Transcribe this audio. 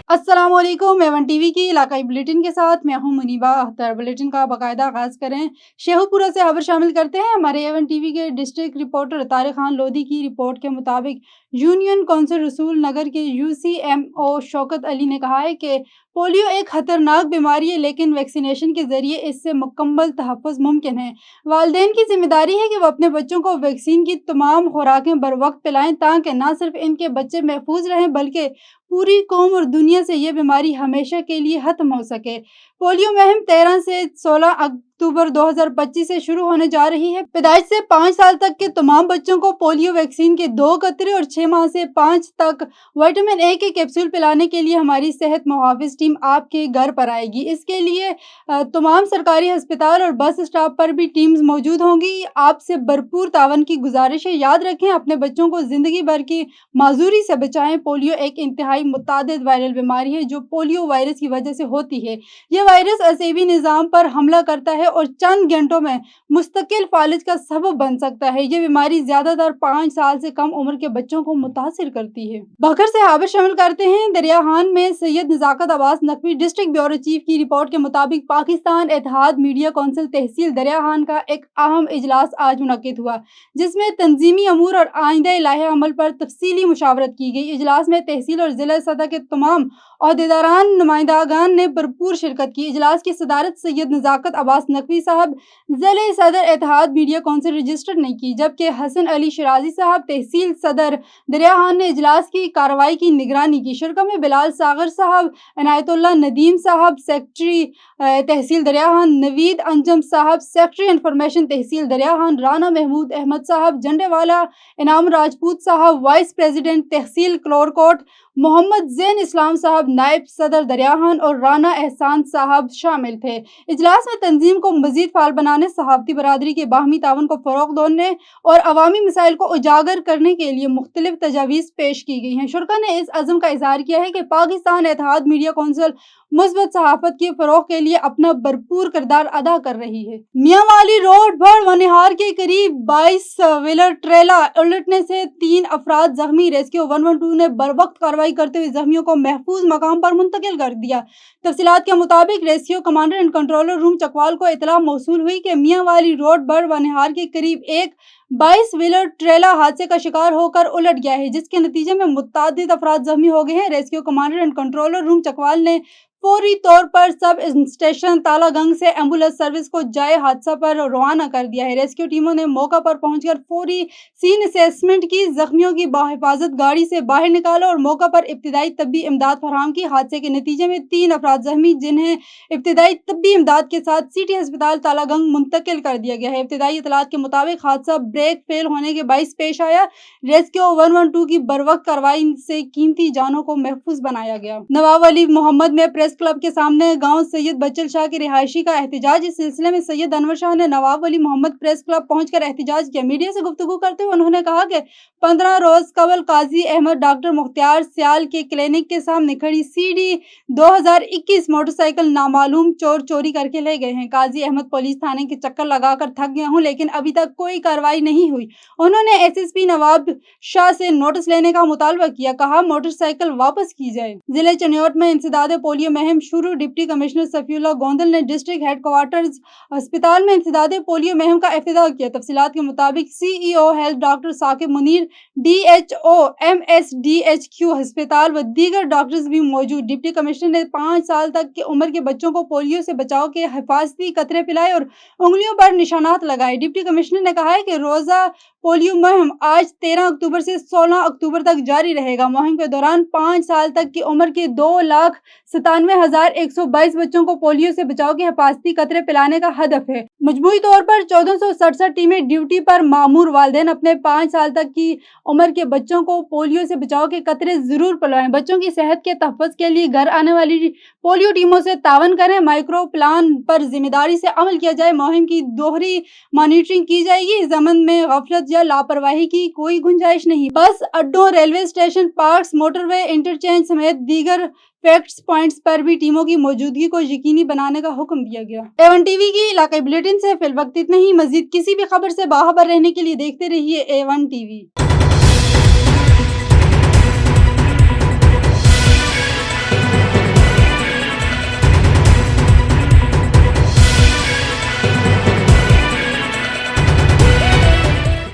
अस्सलाम वालेकुम। Avon TV की इलाकाई बुलेटिन के साथ मैं हूं मुनीबा अख्तर। बुलेटिन का बाकायदा आगाज करें। शेखुपुरा से खबर शामिल करते हैं। हमारे एवन टीवी के डिस्ट्रिक्ट रिपोर्टर तारिक खान लोधी की रिपोर्ट के मुताबिक यूनियन कौंसिल रसूल नगर के UCMO शौकत अली ने कहा है कि पोलियो एक खतरनाक बीमारी है, लेकिन वैक्सीनेशन के जरिए इससे मुकम्मल तहफ़्फ़ुज़ मुमकिन है। वालिदैन की जिम्मेदारी है कि वो अपने बच्चों को वैक्सीन की तमाम खुराकें बर वक्त पिलाएं, ताकि न सिर्फ इनके बच्चे महफूज रहें बल्कि पूरी कौम और दुनिया से ये बीमारी हमेशा के लिए खत्म हो सके। पोलियो मुहिम 13 से 16 अक्टूबर 2025 से शुरू होने जा रही है। पैदाइश से 5 साल तक के तमाम बच्चों को पोलियो वैक्सीन के 2 कतरे और 6 माह से 5 तक विटामिन A के कैप्सूल पिलाने के लिए हमारी सेहत मुहाफिज टीम आपके घर पर आएगी। इसके लिए तमाम सरकारी अस्पताल और बस स्टॉप पर भी टीम्स मौजूद होंगी। आपसे भरपूर तावन की गुजारिश है। याद रखें, अपने बच्चों को जिंदगी भर की माजूरी से बचाएं। पोलियो एक इंतहाई मुतादिद वायरल बीमारी है जो पोलियो वायरस की वजह से होती है। यह वायरस असेबी निज़ाम पर हमला करता है और चंद घंटों में मुस्तकिल फालिज का सबब बन सकता है। यह बीमारी ज्यादातर 5 साल से कम उम्र के बच्चों को मुतासिर करती है। बखर से खबर शामिल करते हैं। दरिया खान में Syed Nazakat Abbas Naqvi district bureau chief की रिपोर्ट के मुताबिक पाकिस्तान इत्तेहाद मीडिया कौंसिल तहसील दरिया खान का एक अहम इजलास आज मुनक्किद हुआ, जिसमें तंजीमी अमूर और आइंदा लाहे अमल पर तफसीली मुशावरत की गई। इजलास में तहसील और जिला सतह के तमाम ओहदेदारान नुमाइंदागान ने भरपूर शिरकत की। इजलास की सदारत सैयद नज़ाकत अब्बास नकवी साहब ज़िले सदर इत्तेहाद मीडिया कौंसिल रजिस्टर ने की, जबकि हसन अली शिराजी साहब तहसील सदर दरिया खान ने इजलास की कार्रवाई की निगरानी की। शुरा में बिलाल सागर साहब, इनायतुल्लाह नदीम साहब सेक्रेटरी तहसील दरिया खान, नवीद अंजम साहब सेक्रेटरी इंफॉर्मेशन तहसील दरिया खान, राना महमूद अहमद साहब झंडेवाला, इनाम राजपूत साहब वाइस प्रेसिडेंट तहसील क्लोरकोट, मोहम्मद जैन इस्लाम साहब नायब सदर दरिया खान और राना एहसान साहब शामिल थे। इजलास में तंजीम को मजीद फाल बनाने, सहाफती बरादरी के बाहमी तावन को फरोग देने और अवामी मसाइल को उजागर करने के लिए मुख्तलिफ तजावीज़ पेश की गई हैं। शुरा ने इस अज़्म का इजहार किया है कि पाकिस्तान इत्तेहाद मीडिया कौंसिल मुस्बत सहाफत के फरोग के लिए अपना भरपूर किरदार अदा कर रही है। मियांवाली रोड भर वनिहार के करीब 22 व्हीलर ट्रेला उलटने से 3 अफराद जख्मी। रेस्क्यू 112 ने बर वक्त कार्रवाई करते हुए जख्मियों को महफूज मकाम पर मुंतकिल कर दिया। तफसीलात के मुताबिक rescue commander and controller room Chakwal को इतला मौसूल हुई कि मियांवाली रोड भर वनिहार के करीब एक 22 व्हीलर ट्रेला हादसे का शिकार होकर उलट गया है, जिसके नतीजे में मुत्तादिद अफराद जख्मी हो गए हैं। Rescue commander and controller room Chakwal ने फौरी तौर पर सब स्टेशन तालागंग से एम्बुलेंस सर्विस को जाए हादसा पर रवाना कर दिया है। रेस्क्यू टीमों ने मौका पर पहुंचकर फौरी सीन असेसमेंट की, जख्मियों की बाहिफाजत गाड़ी से बाहर निकाला और मौका पर इब्तिदाई तब्बी इमदाद फराहम की। हादसे के नतीजे में 3 अफराद जख्मी, जिन्हें इब्तिदाई तब्बी इमदाद के साथ सिटी अस्पताल तालागंग मुंतकिल कर दिया गया है। इब्तिदाई इतलात के मुताबिक हादसा ब्रेक फेल होने के बाइस पेश आया। रेस्क्यू 112 की बरवक्त कार्रवाई से कीमती जानों को महफूज बनाया गया। नवाब अली मोहम्मद में प्रेस क्लब के सामने गांव सैयद बच्चल शाह की रिहायशी का एहतजाज। इस सिलसिले में सैयद अनवर शाह ने नवाब अली मोहम्मद प्रेस क्लब पहुंचकर एहतजाज किया। मीडिया से गुफ्तगू करते हुए उन्होंने कहा कि 15 रोज कबल काजी अहमद डॉक्टर मुख्तियार सियाल के क्लिनिक के सामने खड़ी CD 2021 मोटरसाइकिल नामालूम चोर चोरी करके ले गए हैं। काजी अहमद पुलिस थाने के चक्कर लगाकर थक गया हूं, लेकिन अभी तक कोई कार्रवाई नहीं हुई। उन्होंने SSP नवाब शाह से नोटिस लेने का मुतालबा किया, कहा मोटरसाइकिल वापस की जाए। जिले चनियोट में इंसदादे पोलियो मुहिम शुरू। डिप्टी कमिश्नर सफीउल्लाह गोंदल ने डिस्ट्रिक्ट हेडक्वार्टर्स अस्पताल में इंसदादे पोलियो मुहिम का इफ्तिताह किया। तफसीलात के मुताबिक CEO health doctor Saqib Munir, DHO MSDHQ अस्पताल व दीगर डॉक्टर्स भी मौजूद। डिप्टी कमिश्नर ने 5 साल तक की उम्र के बच्चों को पोलियो से बचाव के हिफाजती कतरे पिलाए और उंगलियों पर निशानात लगाए। डिप्टी कमिश्नर ने कहा है कि रोजा पोलियो मुहिम आज 13 अक्टूबर से 16 अक्टूबर तक जारी रहेगा। मुहिम के दौरान 5 साल तक की उम्र के 2,97,122 बच्चों को पोलियो से बचाव के हिफाजती कतरे पिलाने का हदफ है। मजमूई तौर पर 1467 टीमें ड्यूटी पर मामूर। वालिदैन अपने 5 साल तक की उम्र के बच्चों को पोलियो से बचाव के कतरे जरूर पिलाएं। बच्चों की सेहत के तहफ़्फ़ुज़ के लिए घर आने वाली पोलियो टीमों से तावन करें। माइक्रो प्लान पर जिम्मेदारी से अमल किया जाए। मुहिम की दोहरी मॉनिटरिंग की जाएगी। इस अमल में गफलत या लापरवाही की कोई गुंजाइश नहीं। बस अड्डों, railway station, parks, motorway interchange समेत दीगर फैक्ट्स पॉइंट्स पर भी टीमों की मौजूदगी को यकीनी बनाने का हुक्म दिया गया। एवन टीवी की इलाकाई बुलेटिन से फिलवक्त इतना ही। मजीद किसी भी खबर से बाखबर रहने के लिए देखते रहिए एवन टीवी।